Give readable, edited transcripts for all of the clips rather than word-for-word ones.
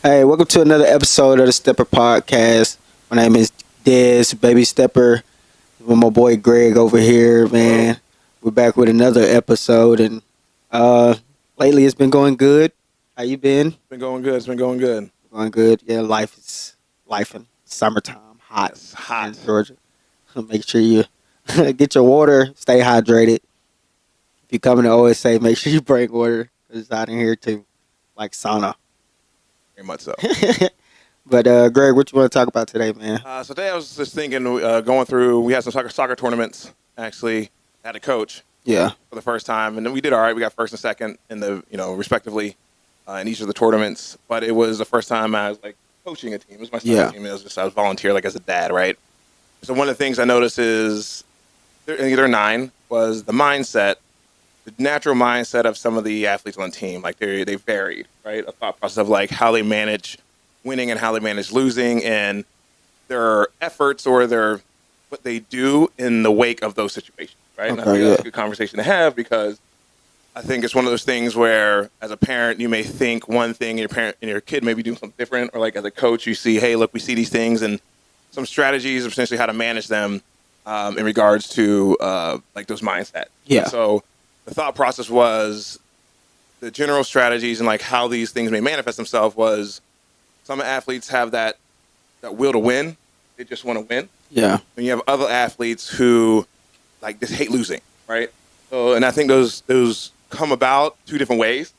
Hey, welcome to another episode of the Stepper Podcast. My name is Dez, Baby Stepper. With my boy Greg over here, Hello. man. We're back with another episode, and uh, lately it's been going good. How you been? It's been going good. It's been going good. Going good. Yeah, life is life in summertime, hot Yes, here in hot. Georgia. Make sure you get your water, stay hydrated. If you come to OSA, make sure you bring water. 'Cause it's out in here too, like sauna. Very much so. But Greg, what you want to talk about today, man? So today I was just thinking, going through. We had some soccer tournaments. Actually, had a coach Yeah, for the first time, and then we did all right. We got first and second in the respectively in each of the tournaments. But it was the first time I was like coaching a team. It was my Yeah. soccer team. It was just I was volunteer like as a dad, right? So one of the things I noticed is they're nine was the mindset. The natural mindset of some of the athletes on the team, like they varied, right? A thought process of like how they manage winning and how they manage losing, and their efforts or their what they do in the wake of those situations, right? And I Okay, think yeah. that's a good conversation to have because I think it's one of those things where, as a parent, you may think one thing, and your kid may be doing something different, or like as a coach, you see, hey, look, we see these things, and some strategies of essentially how to manage them in regards to like those mindset. Yeah. So the thought process was the general strategies and like how these things may manifest themselves was some athletes have that will to win. They just want to win. Yeah. And you have other athletes who like just hate losing, right? So, and I think those come about two different ways.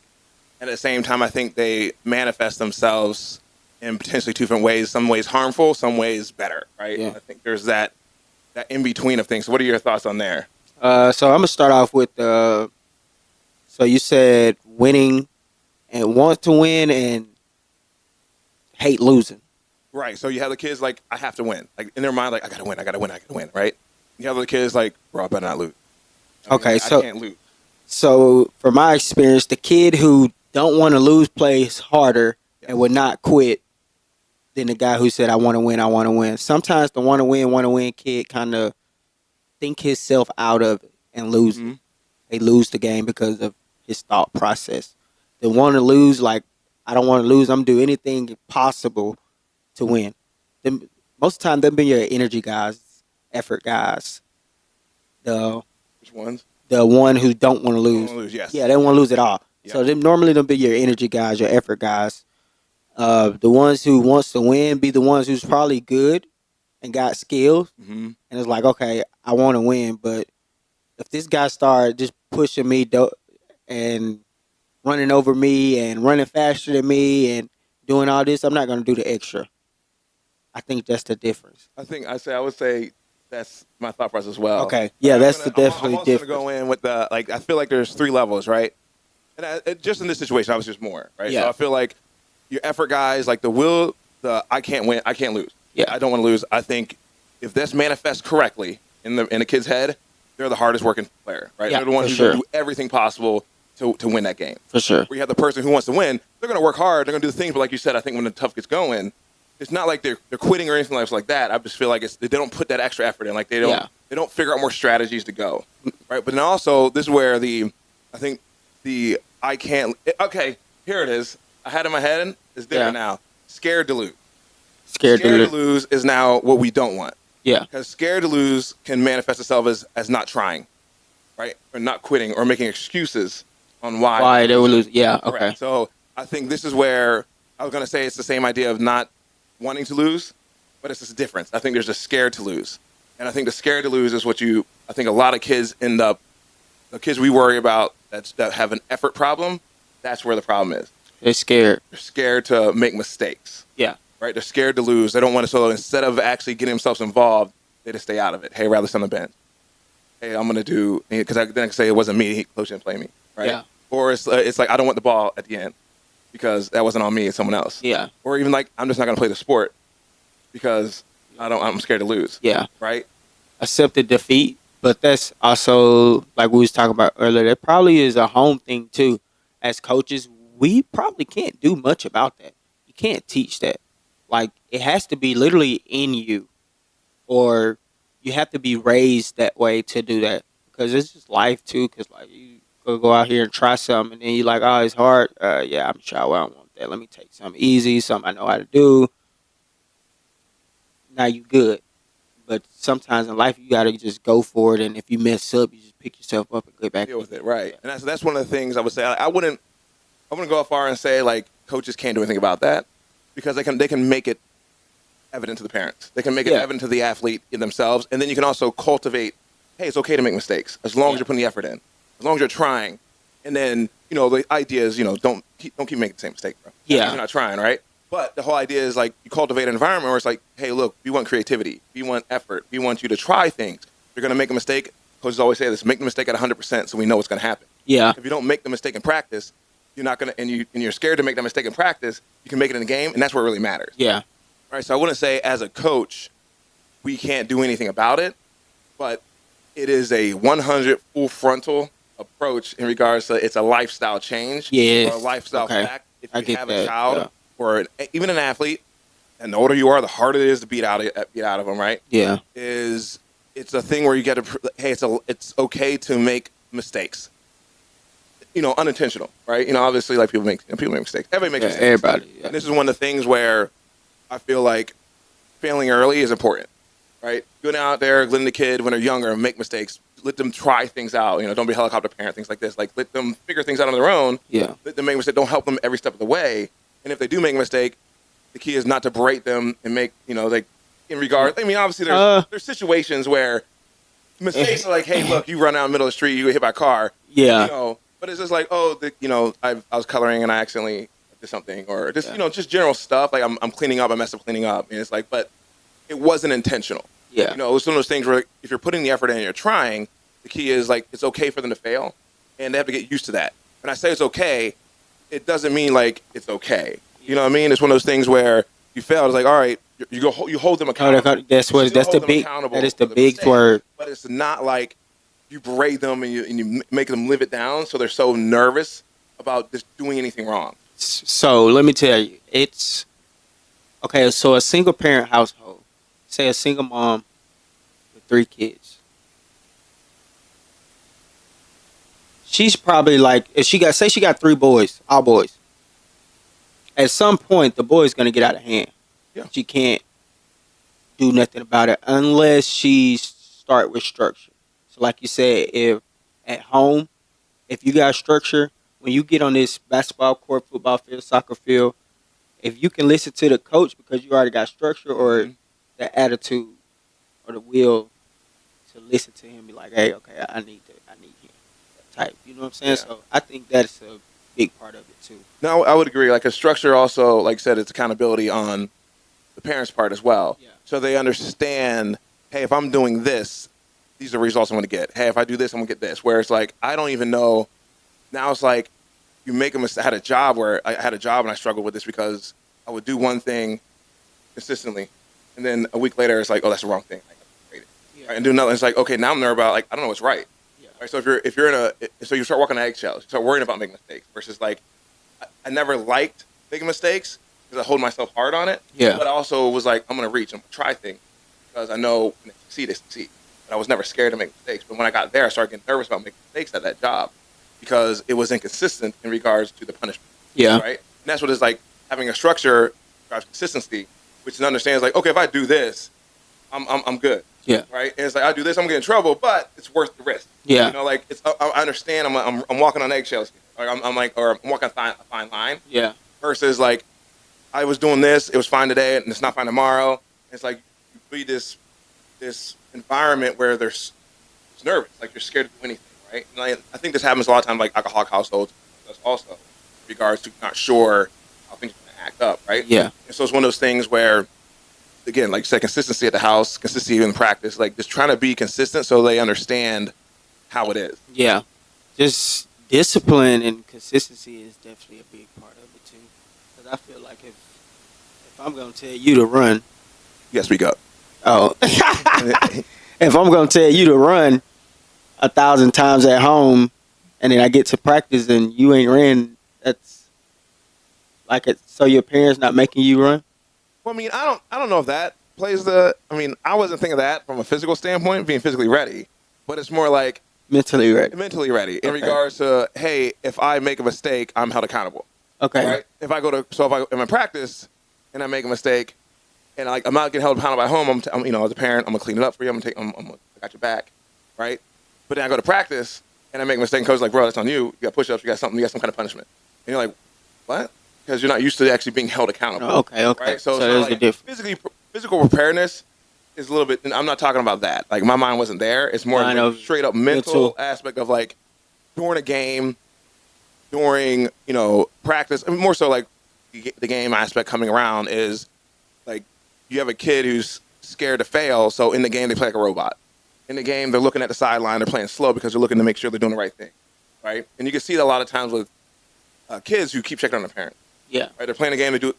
And at the same time, I think they manifest themselves in potentially two different ways. Some ways harmful, some ways better, right? Yeah. I think there's that in between of things. So what are your thoughts on there? So I'm gonna start off with so you said winning and want to win and hate losing. Right. So you have the kids like, I have to win. Like in their mind, like I gotta win, I gotta win, I gotta win, right? You have the kids like, bro, I better not lose. Okay, I so can't lose. so from my experience, the kid who don't want to lose plays harder Yes. and would not quit than the guy who said I want to win, I want to win. Sometimes the want to win kid kind of think himself out of it and lose. Mhm. They lose the game because of his thought process. They want to lose, like I don't want to lose. I'm gonna do anything possible to win. Them, most of the time, them be your energy guys, effort guys. The Which ones? the one who don't want to Don't lose. wanna lose, yes. Yeah, they don't want to lose at all. Yeah. So them normally them be your energy guys, your effort guys. The ones who wants to win be the ones who's probably good and got skills, Mm-hmm. and it's like, okay, I want to win, but if this guy start just pushing me and running over me and running faster than me and doing all this, I'm not gonna do the extra. I think that's the difference. I would say that's my thought process as well. Okay, But yeah, I'm that's gonna, the I'm, definitely I'm also difference. gonna go in with the like. I feel like there's three levels, right? And just in this situation, I was just more, right? Yeah. So I feel like your effort guys, like the will, the I can't win, I can't lose. Yeah. I don't want to lose. I think if this manifests correctly in the kid's head, they're the hardest working player, right? Yeah, They're the one for who's sure. gonna do everything possible to win that game. For sure. Where you have the person who wants to win, they're going to work hard. They're going to do the things, but like you said, I think when the tough gets going, it's not like they're quitting or anything like that. I just feel like they don't put that extra effort in. Like they don't figure out more strategies to go, right? But then also this is where I think the I can't. Okay, here it is. I had it in my head. It's different now. Scared to lose. Scared to lose. lose is now what we don't want Yeah. because scared to lose can manifest itself as not trying, right, or not quitting or making excuses on Why they would lose? Yeah. Okay. Correct. So I think this is where I was going to say it's the same idea of not wanting to lose, but it's just a difference. I think there's a scared to lose. And I think the scared to lose is I think a lot of kids end up, the kids we worry about that have an effort problem, that's where the problem is. They're scared. They're scared to make mistakes, Yeah. right? They're scared to lose. They don't want to, so instead of actually getting themselves involved, they just stay out of it. Hey, rather sit on the bench. Hey, I'm going to do, because then I can say it wasn't me, coach didn't play me, right? Yeah. Or it's like I don't want the ball at the end because that wasn't on me, it's someone else. Yeah. Or even like I'm just not going to play the sport because I'm scared to lose, Yeah. right? Accepted defeat, but that's also like we was talking about earlier. That probably is a home thing too. As coaches, we probably can't do much about that. You can't teach that. Like it has to be literally in you, or you have to be raised that way to do that. Because it's just life too. Because like you go out here and try something, and then you're like, oh, it's hard. Yeah, I'm sure I don't want that. Let me take something easy, something I know how to do. Now you good. But sometimes in life you gotta just go for it, and if you mess up, you just pick yourself up and get back. Deal with it, right? And that's one of the things I would say. I wouldn't go far and say like coaches can't do anything about that because they can make it evident to the parents. They can make it Yeah. evident to the athlete in themselves, and then you can also cultivate. Hey, it's okay to make mistakes as long as Yeah. you're putting the effort in, as long as you're trying. And then the idea is don't keep making the same mistake, bro. Yeah. You're not trying, right? But the whole idea is like you cultivate an environment where it's like, hey, look, we want creativity, we want effort, we want you to try things. You're gonna make a mistake. Coaches always say this: make the mistake at 100%, so we know what's gonna happen. Yeah. If you don't make the mistake in practice, you're not gonna, and you're scared to make that mistake in practice. You can make it in the game, and that's what really matters. Yeah. Right. So I wouldn't say as a coach, we can't do anything about it, but it is a 100 full frontal approach in regards to it's a lifestyle change Yes. or a lifestyle Okay. fact. If I you get have that, a child yeah. or even an athlete, and the older you are, the harder it is to beat out of them. Right? Yeah. It's a thing where you get to hey, it's okay to make mistakes. Unintentional, right? Obviously, like people make mistakes. Everybody makes Yeah, mistakes. everybody. Yeah. And this is one of the things where I feel like failing early is important, right? Going out there, letting the kid when they're younger make mistakes, let them try things out. Don't be a helicopter parent, things like this. Like let them figure things out on their own. Yeah. Let them make mistakes. Don't help them every step of the way. And if they do make a mistake, the key is not to berate them and make like in regard. I mean, obviously there's situations where mistakes are like, hey, look, you run out in the middle of the street, you get hit by a car. Yeah. But it's just like, I was coloring and I accidentally did something, or just Yeah. just general stuff. Like I'm cleaning up, I messed up cleaning up, and it's like, but it wasn't intentional. Yeah. It was one of those things where if you're putting the effort in and you're trying, the key is like it's okay for them to fail, and they have to get used to that. When I say it's okay, it doesn't mean like it's okay. You know what I mean? It's one of those things where you fail. It's like, all right, you hold them accountable. That's what. You That's still the hold them big. accountable That is for the big mistake, word. But it's not like you berate them and you make them live it down, so they're so nervous about just doing anything wrong. So let me tell you, it's okay. So a single parent household, say a single mom with 3 kids, she's probably like, if she got 3 boys, all boys. At some point, the boy's gonna get out of hand. Yeah. She can't do nothing about it unless she start with structure. So, like you said, if at home, if you got structure, when you get on this basketball court, football field, soccer field, if you can listen to the coach because you already got structure or Mhm. the attitude or the will to listen to him, be like, hey, okay, I need him type. You know what I'm saying? Yeah. So I think that's a big part of it too. No, I would agree. Like a structure also, like I said, it's accountability on the parents' part as well. Yeah. So they understand, hey, if I'm doing this, these are the results I'm going to get. Hey, if I do this, I'm going to get this. Where it's like, I don't even know. Now it's like you make a mistake. I had a job and I struggled with this because I would do one thing consistently. And then a week later, it's like, oh, that's the wrong thing. I gotta grade it. Yeah. Right? And do another. It's like, okay, now I'm nervous about, like, I don't know what's right. Yeah. Right? So if you're so you start walking on eggshells, you start worrying about making mistakes versus like, I never liked making mistakes because I hold myself hard on it. Yeah. But I also was like, I'm going to reach and try things because I know when they succeed. But I was never scared to make mistakes. But when I got there, I started getting nervous about making mistakes at that job because it was inconsistent in regards to the punishment. Yeah. Right? And that's what it's like, having a structure drives consistency, which understands like, okay, if I do this, I'm good. Yeah. Right? And it's like, I do this, I'm going to get in trouble, but it's worth the risk. Yeah. Like I understand I'm walking on eggshells. Like I'm walking a fine line Yeah. versus like I was doing this, it was fine today and it's not fine tomorrow. It's like you be this environment where there's nervous, like you're scared to do anything, right? And I think this happens a lot of times, like alcoholic households. That's also in regards to not sure how things are going to act up, right? Yeah. And so it's one of those things where, again, like you said, consistency at the house, consistency in practice, like just trying to be consistent so they understand how it is. Yeah. Just discipline and consistency is definitely a big part of it too. Because I feel like if I'm gonna tell you to run, Yes, we go. oh, if I'm gonna tell you to run 1,000 times at home, and then I get to practice and you ain't ran, that's like it. So your parents not making you run? Well, I mean, I don't know if that plays I mean, I wasn't thinking of that from a physical standpoint, being physically ready, but it's more like Mentally ready. mentally ready in Okay. regards to, hey, if I make a mistake, I'm held accountable. Okay. right? If I'm in practice and I make a mistake and like I'm not getting held accountable at home, as a parent, I'm gonna clean it up for you. I got your back, right? But then I go to practice and I make a mistake, and coach's like, bro, that's on you. You got push-ups, you got some kind of punishment, and you're like, what? Because you're not used to actually being held accountable. Okay. Right? So, there's like a difference. physical preparedness is a little bit. And I'm not talking about that. Like my mind wasn't there. It's more I of know. a straight up mental aspect of like during a game, during practice. I mean, more so like the game aspect coming around is like you have a kid who's scared to fail. So in the game they play like a robot. In the game they're looking at the sideline. They're playing slow because they're looking to make sure they're doing the right thing, right? And you can see that a lot of times with kids who keep checking on their parents. Yeah. Right? They're playing a game. They do.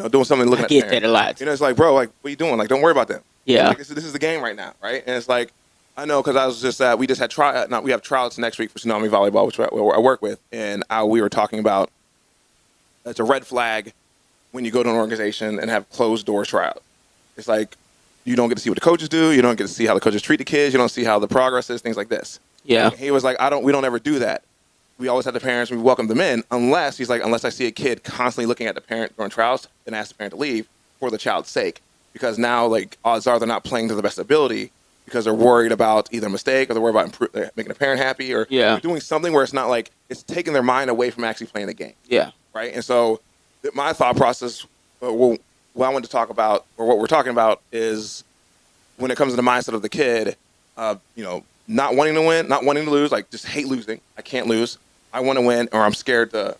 Doing something, looking I at get the parent. that a lot. It's like, bro, like, what are you doing? Like, don't worry about them. Yeah. Like, this is the game right now, right? And it's like, I know because I was just we just had we have tryouts next week for Tsunami Volleyball, which I work with, and we were talking about it's a red flag when you go to an organization and have closed door tryouts. It's like you don't get to see what the coaches do, you don't get to see how the coaches treat the kids, you don't see how the progress is, things like this. Yeah. And he was like, we don't ever do that. We always have the parents, we welcome them in, unless I see a kid constantly looking at the parent during trials and ask the parent to leave for the child's sake. Because now, like, odds are they're not playing to the best ability because they're worried about either a mistake or they're worried about making a parent happy or doing something where it's not like it's taking their mind away from actually playing the game. Yeah. Right? And so my thought process, what I want to talk about, or what we're talking about, is when it comes to the mindset of the kid, not wanting to win, not wanting to lose, like just hate losing. I can't lose. I want to win, or I'm scared to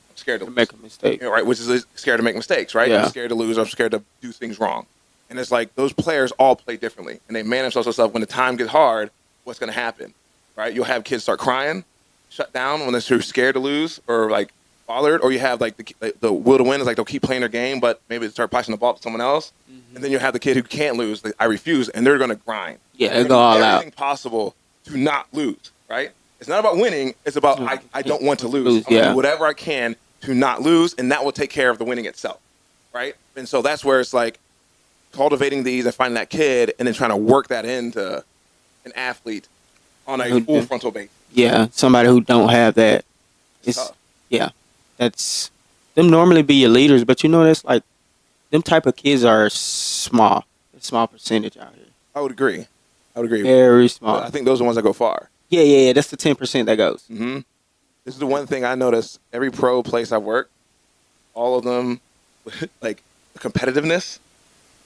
make a mistake. Right? Which is scared to make mistakes, right? Yeah. I'm scared to lose. I'm scared to do things wrong. And it's like those players all play differently, and they manage themselves when the time gets hard. What's going to happen, right? You'll have kids start crying, shut down when they're too scared to lose or like bothered, or you have like the will to win is like they'll keep playing their game, but maybe they start passing the ball to someone else, and then you have the kid who can't lose. Like, I refuse, and they're going to grind. Yeah, they go all out. Everything possible to not lose, right? It's not about winning. It's about I don't want to lose. I'm yeah. gonna do whatever I can to not lose, and that will take care of the winning itself, right? And so that's where it's like cultivating these and finding that kid and then trying to work that into an athlete on a full frontal base. Yeah, somebody who don't have that. That's them normally be your leaders, but that's like them type of kids are small. A small percentage out here. I would agree. Very small. I think those are the ones that go far. Yeah. That's the 10% that goes. Mm-hmm. This is the one thing I noticed. Every pro place I've worked, all of them, like the competitiveness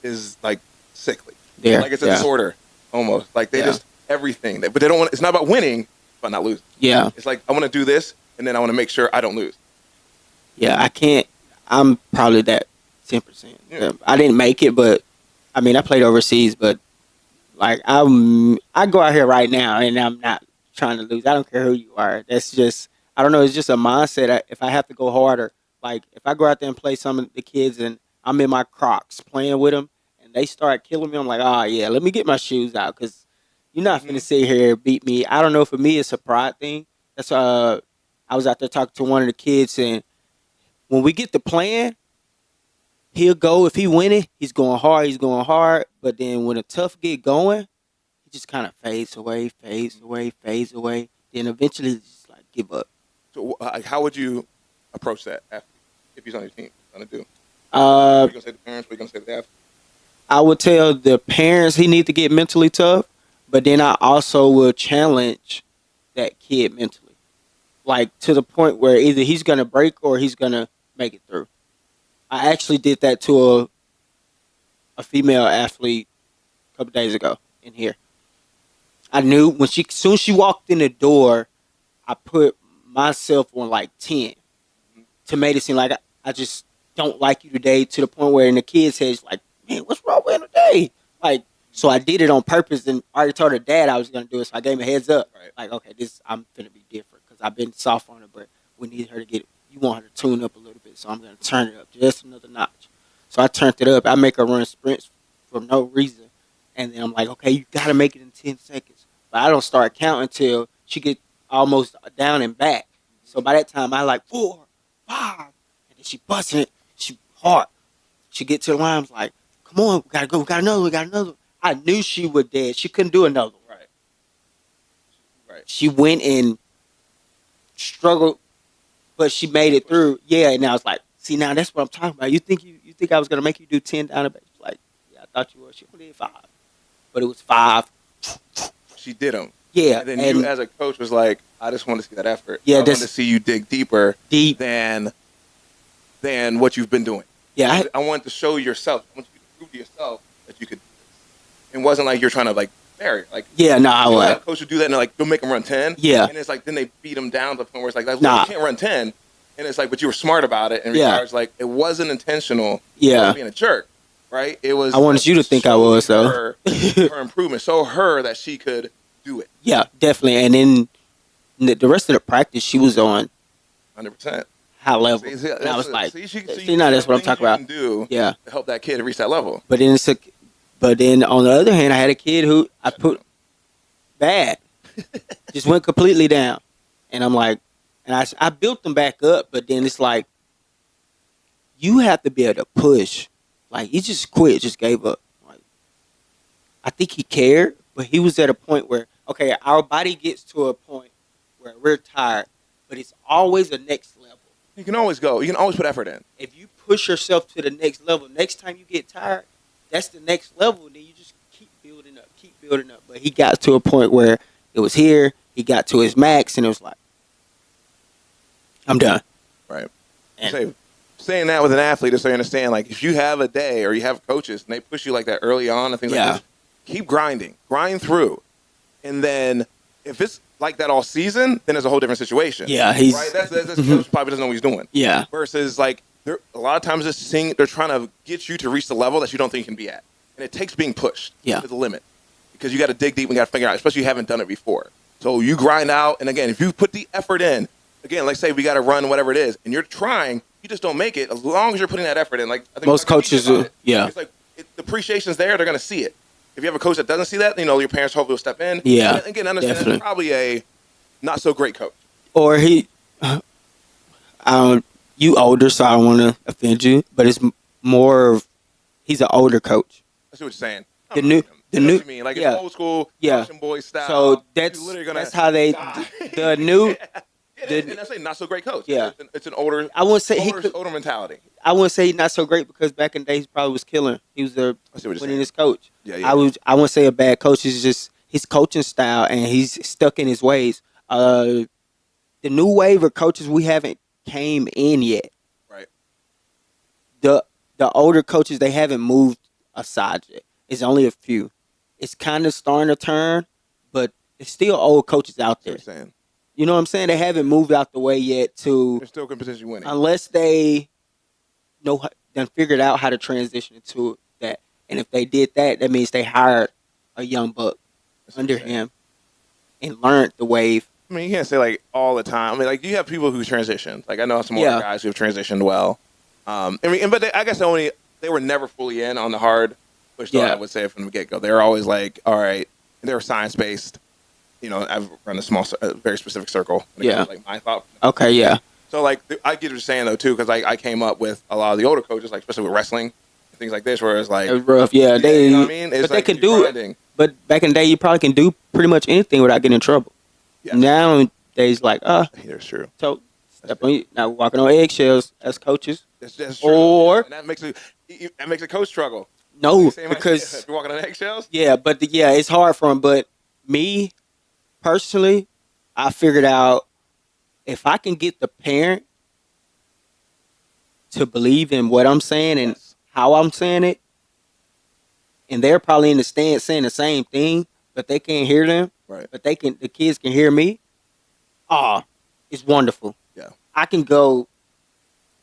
is like sickly. Yeah. Like it's a disorder almost. Like they just everything. But they don't want. It's not about winning, but not losing. Yeah. It's like I want to do this, and then I want to make sure I don't lose. Yeah, I can't. I'm probably that 10%. Yeah. I didn't make it, but I mean, I played overseas, but like I go out here right now, and I'm not trying to lose. I don't care who you are. That's just I don't know. It's just a mindset. If I have to go harder, like if I go out there and play some of the kids, and I'm in my Crocs playing with them, and they start killing me, I'm like, oh yeah, let me get my shoes out because you're not finna sit here and beat me. I don't know. For me, it's a pride thing. That's I was out there talking to one of the kids, and when we get to playing, he'll go. If he winning, he's going hard. He's going hard. But then when the tough get going, he just kind of fades away. Then eventually, just like give up. So how would you approach that athlete if he's on your team? What are you gonna do? What are you gonna say to the parents? What are you gonna say to the athlete? I would tell the parents he need to get mentally tough, but then I also will challenge that kid mentally, like to the point where either he's gonna break or he's gonna make it through. I actually did that to a female athlete a couple days ago in here. I knew when soon as she walked in the door, I put myself on like 10 to make it seem like I just don't like you today, to the point where in the kid's head, it's like, man, what's wrong with him today? Like, so I did it on purpose, and I already told her dad I was going to do it, so I gave him a heads up. Right. Like, okay, I'm finna be different because I've been soft on her, but we need her to get it. You want her to tune up a little bit, so I'm going to turn it up just another notch. So I turned it up. I make her run sprints for no reason, and then I'm like, okay, you got to make it in 10 seconds. But I don't start counting until she get almost down and back. So by that time, I like 4, 5, and then she busting it. She hard. She get to the line. I was like, come on, we got to go. We got another. I knew she was dead. She couldn't do another one. Right. She went and struggled but she made it through. Yeah, and I was like, see, now that's what I'm talking about. You think I was gonna make you do 10 down the bench? Like, yeah, I thought you were. She only did 5, but it was 5. She did them. Yeah, And then you, as a coach, was like, I just want to see that effort. Yeah, I want to see you dig deeper deep. than what you've been doing. Yeah, I want to show yourself. I want you to prove to yourself that you could do this. It wasn't like you're trying to like bury. Like, yeah, no, I was. Coach would do that and they're like, don't make them run 10. Yeah. And it's like, then they beat them down to the point where it's like, Nah. you can't run 10. And it's like, but you were smart about it. And Yeah. regards, like, it wasn't intentional. Yeah. Being a jerk, right? It was. I wanted you to think I was, though. Her improvement. Show her that she could do it. Yeah, definitely. And then the rest of the practice, she was on 100%. high level. See, and I was like, see, now that's what I'm talking about. Can do Yeah. to help that kid reach that level. But then on the other hand, I had a kid who I put bad, just went completely down, and I'm like, and I built them back up, but then it's like, you have to be able to push. Like, he just quit, just gave up. Like, I think he cared, but he was at a point where, okay, our body gets to a point where we're tired, but it's always a next level. You can always go. You can always put effort in. If you push yourself to the next level, next time you get tired, that's the next level. Then you just keep building up. But he got to a point where it was here. He got to his max, and it was like, I'm done. Right. And Saying that with an athlete is so you understand, like, if you have a day or you have coaches and they push you like that early on and things like this, keep grinding. Grind through. And then if it's like that all season, then it's a whole different situation. Yeah, he's right. That's coach probably doesn't know what he's doing. Yeah. Versus like a lot of times they're trying to get you to reach the level that you don't think you can be at, and it takes being pushed to the limit because you got to dig deep and got to figure out, especially if you haven't done it before. So you grind out, and again, if you put the effort in, again, like say we got to run whatever it is, and you're trying, you just don't make it. As long as you're putting that effort in, like I think most coaches do. Yeah. It's like the appreciation's there; they're going to see it. If you have a coach that doesn't see that, your parents hopefully will step in. Yeah. And again, understand definitely. It's probably a not so great coach. Or you older, so I don't want to offend you, but it's more of he's an older coach. I see what you're saying. The new what you mean, like it's old school Russian boy style. So that's how they the new. And that's a not so great coach. Yeah, it's an older. I wouldn't say older mentality. I wouldn't say he's not so great because back in the day he probably was killing. He was the winningest coach. Yeah. I wouldn't say a bad coach. It's just his coaching style and he's stuck in his ways. The new wave of coaches we haven't came in yet. Right. The older coaches they haven't moved aside yet. It's only a few. It's kind of starting to turn, but it's still old coaches out there. That's what you're saying. You know what I'm saying? They haven't moved out the way yet to. They're still in position winning. Unless they then figured out how to transition into that. And if they did that, that means they hired a young buck under him and learned the wave. I mean, you can't say like all the time. I mean, like you have people who transition. Like I know some older guys who have transitioned well. But I guess they were never fully in on the hard push. I would say from the get go, they were always like, all right, they were science based. I've run a very specific circle. Like my thought. Okay, yeah. So like I get what you're saying though too, because I came up with a lot of the older coaches, like especially with wrestling, and things like this, where it's like it was rough. Yeah, they. You know what I mean? It's but like they can do grinding. it. But back in the day, you probably can do pretty much anything without getting in trouble. Yeah. Nowadays, like that's true. So now walking on eggshells as coaches. That's true. Or and that makes a coach struggle. No, because you're walking on eggshells. Yeah, but it's hard for them. But me personally, I figured out if I can get the parent to believe in what I'm saying and how I'm saying it, and they're probably in the stand saying the same thing, but they can't hear them. Right. But the kids can hear me. It's wonderful. Yeah. I can go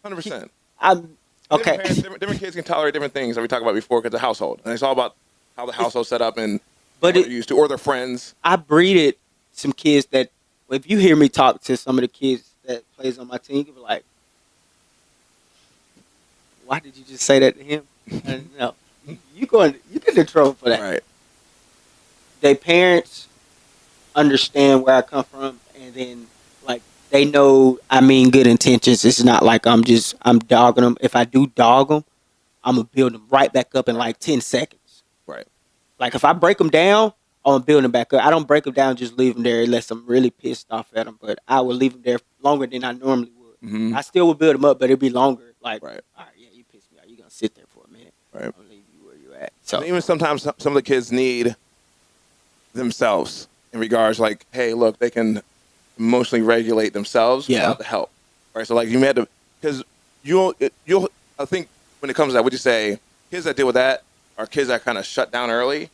100%. I'm okay. Different kids can tolerate different things that we talked about before because the household, and it's all about how the household's set up and what they're used to, or their friends. I breeded some kids that, if you hear me talk to some of the kids that plays on my team, you'll be like, "Why did you just say that to him?" No, you get in trouble for that. Right. Their parents understand where I come from, and then like they know I mean good intentions. It's not like I'm dogging them. If I do dog them, I'm gonna build them right back up in like 10 seconds. Right. Like if I break them down, I'm gonna build them back up. I don't break them down, just leave them there unless I'm really pissed off at them. But I will leave them there longer than I normally would. Mhm. I still would build them up, but it'd be longer. Like, Right. all right, yeah, you pissed me off. You're gonna sit there for a minute. Right. I'll leave you where you're at. So And even sometimes some of the kids need themselves in regards like, hey, look, they can emotionally regulate themselves Yeah. without the help. Right. So like you had to, because you'll I think when it comes to that, would you say kids that deal with that are kids that kind of shut down early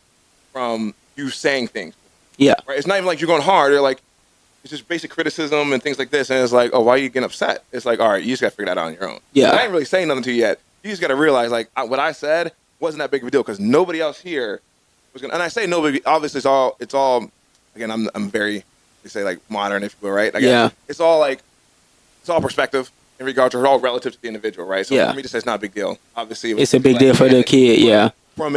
from you saying things. yeah, Right. It's not even like you're going hard. They're like, it's just basic criticism and things like this. And it's like, oh, why are you getting upset? It's like, all right, you just got to figure that out on your own. Yeah. And I ain't really saying nothing to you yet. You just got to realize, like, what I said wasn't that big of a deal because nobody else here was going to. And I say nobody, obviously, it's all, again, I'm very, they say, like, modern, if you will, right? Like, Yeah. It's all, like, it's all perspective in regard to it's all relative to the individual, right? So Yeah. for me to say it's not a big deal, obviously. it's a big deal for the kid. Yeah, From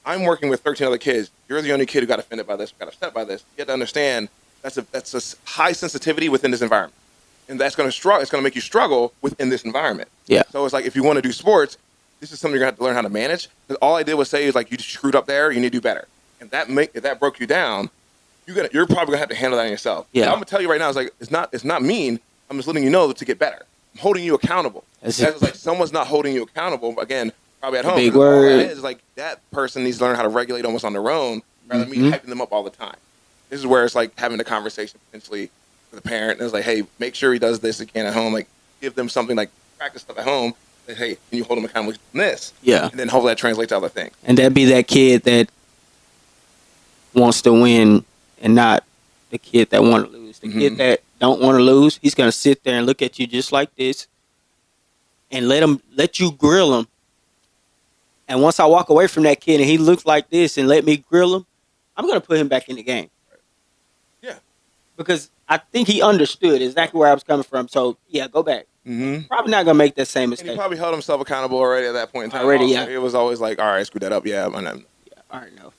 I'm working with 13 other kids. You're the only kid who got offended by this, got upset by this. You have to understand that's a high sensitivity within this environment, and that's going to struggle. It's going to make you struggle within this environment. Yeah. So it's like if you want to do sports, this is something you're going to have to learn how to manage. Because all I did was say is like you just screwed up there. You need to do better, and if that broke you down, you're probably going to have to handle that on yourself. Yeah. And I'm going to tell you right now, it's like it's not mean. I'm just letting you know to get better. I'm holding you accountable. That's That's like someone's not holding you accountable. Again, probably at home. Big All word. that is like that person needs to learn how to regulate almost on their own rather than me Mhm. hyping them up all the time. This is where it's like having a conversation potentially with a parent. And it's like, hey, make sure he does this again at home. Like give them something like practice stuff at home. Like, hey, can you hold him accountable for this? yeah. And then hopefully that translates to other things. And that'd be that kid that wants to win and not the kid that want to lose. The kid Mhm. that don't want to lose, he's gonna sit there and look at you just like this, and let you grill him. And once I walk away from that kid and he looks like this and let me grill him, I'm gonna put him back in the game. Yeah. Because I think he understood exactly where I was coming from. So yeah, go back. Mm-hmm. Probably not gonna make that same And he mistake. probably held himself accountable already at that point in time. Already, also. yeah. It was always like, all right, screw that up. Yeah, and I'm I already know.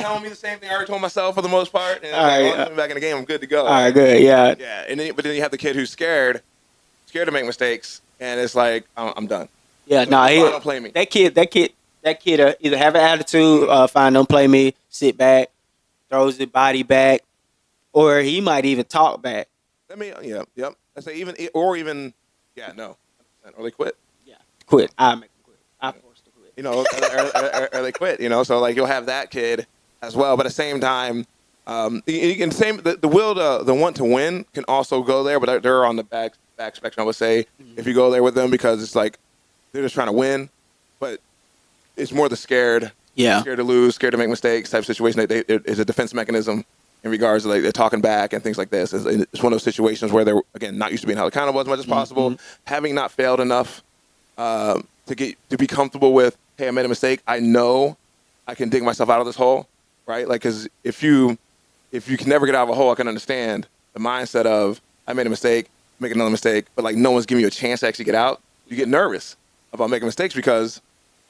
telling me the same thing I already told myself for the most part. And All like, right. once I'm back in the game, I'm good to go. All right, good. Yeah, Yeah, but then you have the kid who's scared to make mistakes, and it's like I'm done. yeah. So No, that's he why don't play me. that kid either have an attitude, fine, don't play me, sit back, throws the body back, or he might even talk back. Yep. I say even, yeah, no, or they quit. Quit. I make him quit. I force to quit. You know, or they quit. You know, so like you'll have that kid as well, but at the same time, you can the will the want to win can also go there, but they're on the back spectrum. I would say if you go there with them because it's like they're just trying to win, but it's more the scared Yeah, to lose, scared to make mistakes type situation. It's a defense mechanism in regards to like they're talking back and things like this. It's one of those situations where they're again not used to being held accountable as much as possible, having not failed enough to be comfortable with, hey, I made a mistake. I know I can dig myself out of this hole, right? Like, because if you can never get out of a hole, I can understand the mindset of I made a mistake, make another mistake, but like no one's giving you a chance to actually get out. You get nervous about making mistakes because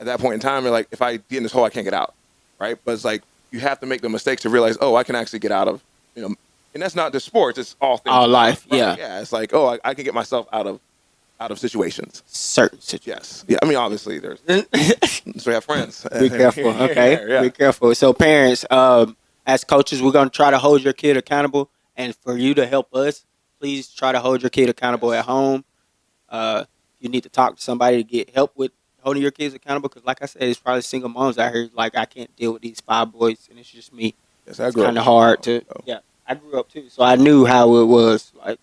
at that point in time, you're like, if I get in this hole, I can't get out, right? But it's like you have to make the mistakes to realize, oh, I can actually get out of, and that's not just sports; it's all things. All life, right? yeah. Yeah, it's like, oh, I can get myself out of situations. certain situations. Yes. Yeah. I mean, obviously, so we have friends. Be careful, okay? Yeah. Be careful. So, parents, as coaches, we're going to try to hold your kid accountable. And for you to help us, please try to hold your kid accountable at home. You need to talk to somebody to get help with holding your kids accountable. Because, like I said, it's probably single moms out here. Like, I can't deal with these 5 boys, and it's just me. Yes, I It's grew up kind of hard to. so. Yeah, I grew up too, so I knew how it was. Like,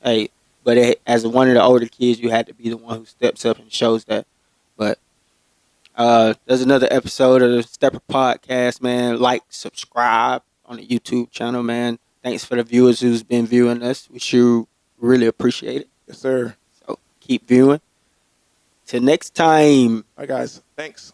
hey, but as one of the older kids, you had to be the one who steps up and shows that. But there's another episode of the Stepper Podcast, man. Like, subscribe on the YouTube channel, man. Thanks for the viewers who's been viewing us. We sure really appreciate it. Yes, sir. So keep viewing. Till next time. All right, guys. Thanks.